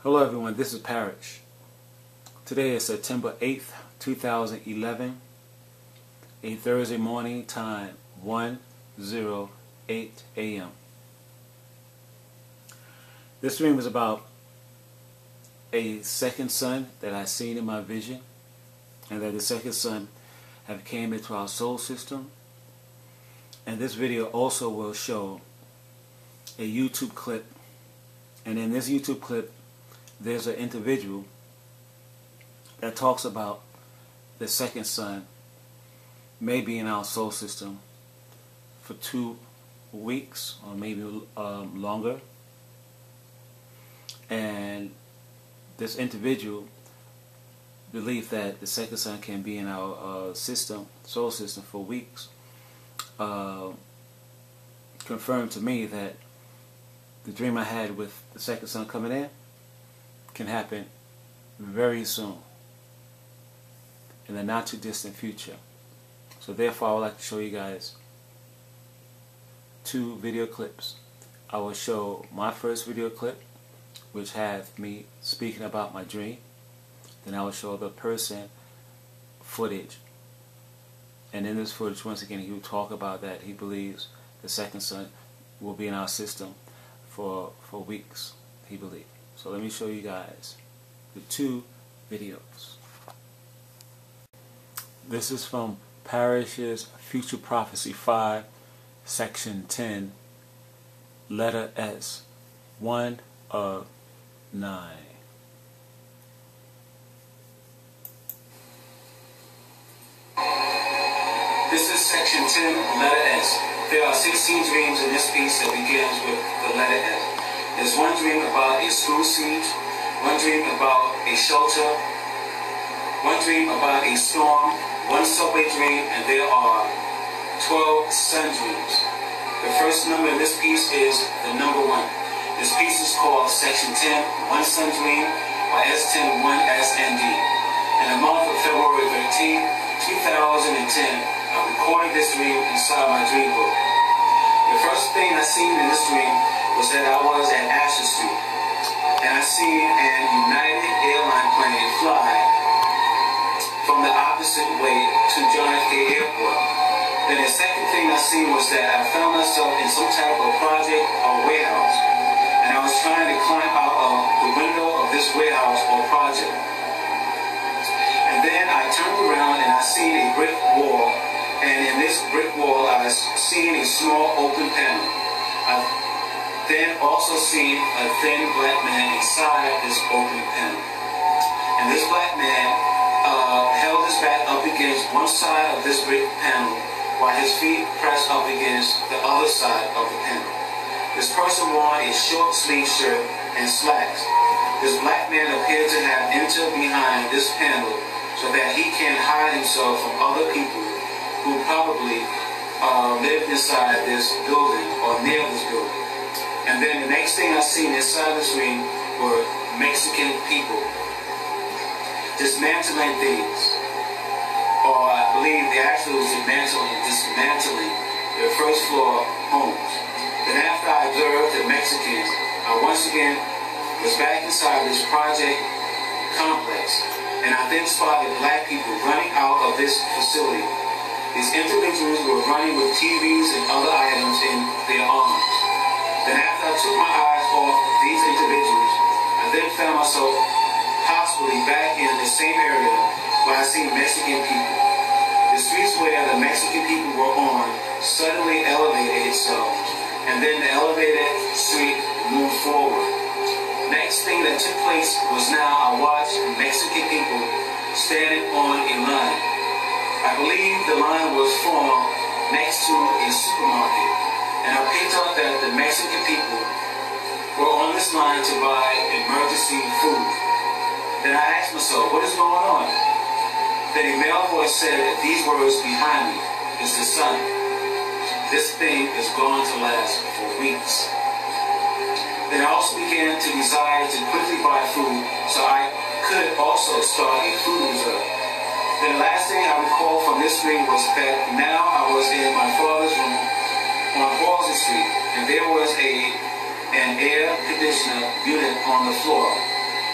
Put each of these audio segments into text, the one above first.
Hello everyone, this is Parrish. Today is September 8th, 2011, a Thursday morning, time 1:08 a.m. This dream is about a second son that I seen in my vision, and that the second son have came into our soul system. And this video also will show a YouTube clip, and in this YouTube clip there's an individual that talks about the second son may be in our soul system for 2 weeks or maybe longer, and this individual believes that the second son can be in our soul system for weeks. Confirmed to me that the dream I had with the second son coming in can happen very soon, in the not too distant future. So therefore I would like to show you guys 2 video clips. I will show my first video clip, which has me speaking about my dream. Then I will show the person footage, and in this footage once again he will talk about that he believes the second son will be in our system for weeks, he believes. So let me show you guys the 2 videos. This is from Parrish's Future Prophecy 5, Section 10, Letter S, 1 of 9. This is Section 10, Letter S. There are 16 dreams in this piece that begins with the letter S. There's one dream about a school siege, one dream about a shelter, one dream about a storm, one subway dream, and there are 12 sun dreams. The first number in this piece is the number 1. This piece is called Section 10, One Sun Dream, or S10, 1SND. In the month of February 13, 2010, I recorded this dream inside my dream book. The first thing I seen in this dream was that I was at Asher Street, and I seen an United airline plane fly from the opposite way to John F. Kennedy Airport. Then the second thing I seen was that I found myself in some type of project or warehouse, and I was trying to climb out of the window of this warehouse or project. And then I turned around and I seen a brick wall, and in this brick wall I was seeing a small open panel. I then also seen a thin black man inside this open panel. And this black man held his back up against one side of this brick panel while his feet pressed up against the other side of the panel. This person wore a short sleeve shirt and slacks. This black man appeared to have entered behind this panel so that he can hide himself from other people who probably lived inside this building or near this building. And then the next thing I seen inside this dream were Mexican people dismantling things, or I believe they actually was dismantling their first floor homes. Then after I observed the Mexicans, I once again was back inside this project complex, and I then spotted black people running out of this facility. These individuals were running with TVs and other items in their arms. Then after I took my eyes off these individuals, I then found myself possibly back in the same area where I seen Mexican people. The streets where the Mexican people were on suddenly elevated itself, and then the elevated street moved forward. Next thing that took place was now I watched Mexican people standing on a line. I believe the line was formed next to a supermarket, and I picked up that the Mexican people were on this line to buy emergency food. Then I asked myself, what is going on? Then a male voice said, these words behind me is the sun. This thing is going to last for weeks. Then I also began to desire to quickly buy food so I could also start a food reserve. The last thing I recall from this dream was that now I was in my father's room on Halsey Street, and there was an air conditioner unit on the floor.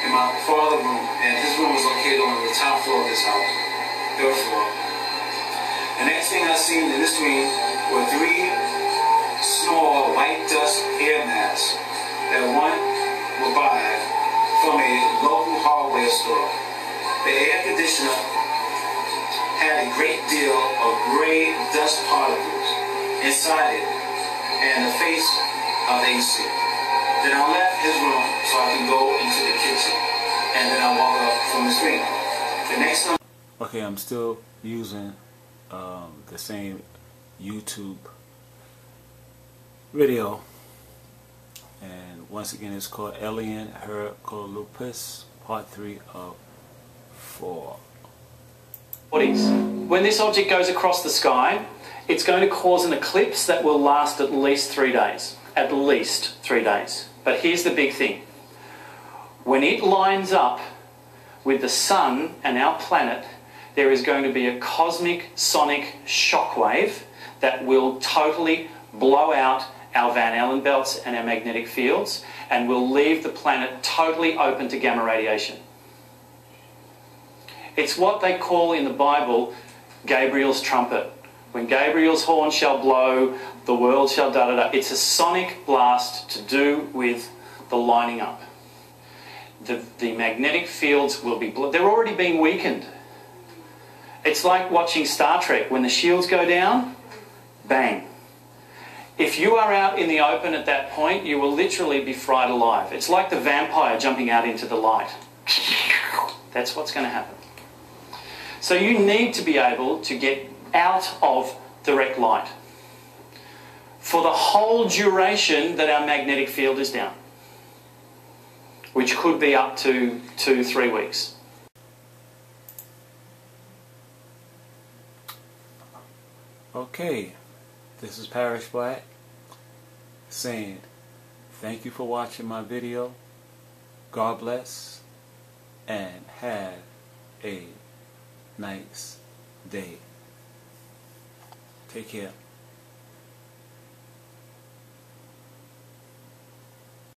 in my father's room, and his room was located on the top floor of this house, third floor. The next thing I seen in this dream were 3 small white dust air masks that one would buy from a local hardware store. The air conditioner had a great deal of gray dust particles inside it and the face of the AC. Then I left his room so I could go into the kitchen, and then I woke up from the dream. The next time. Okay, I'm still using the same YouTube video, and once again it's called Alien Hercolupus Part 3 of 4. When this object goes across the sky, it's going to cause an eclipse that will last at least 3 days. At least 3 days. But here's the big thing. When it lines up with the sun and our planet, there is going to be a cosmic sonic shockwave that will totally blow out our Van Allen belts and our magnetic fields, and will leave the planet totally open to gamma radiation. It's what they call in the Bible Gabriel's trumpet. When Gabriel's horn shall blow, the world shall da-da-da. It's a sonic blast to do with the lining up. The magnetic fields will be... They're already being weakened. It's like watching Star Trek. When the shields go down, bang. If you are out in the open at that point, you will literally be fried alive. It's like the vampire jumping out into the light. That's what's going to happen. So you need to be able to get out of direct light for the whole duration that our magnetic field is down, which could be up to 2-3 weeks. Okay, this is Parrish Black saying thank you for watching my video. God bless and have a nice day. Take care.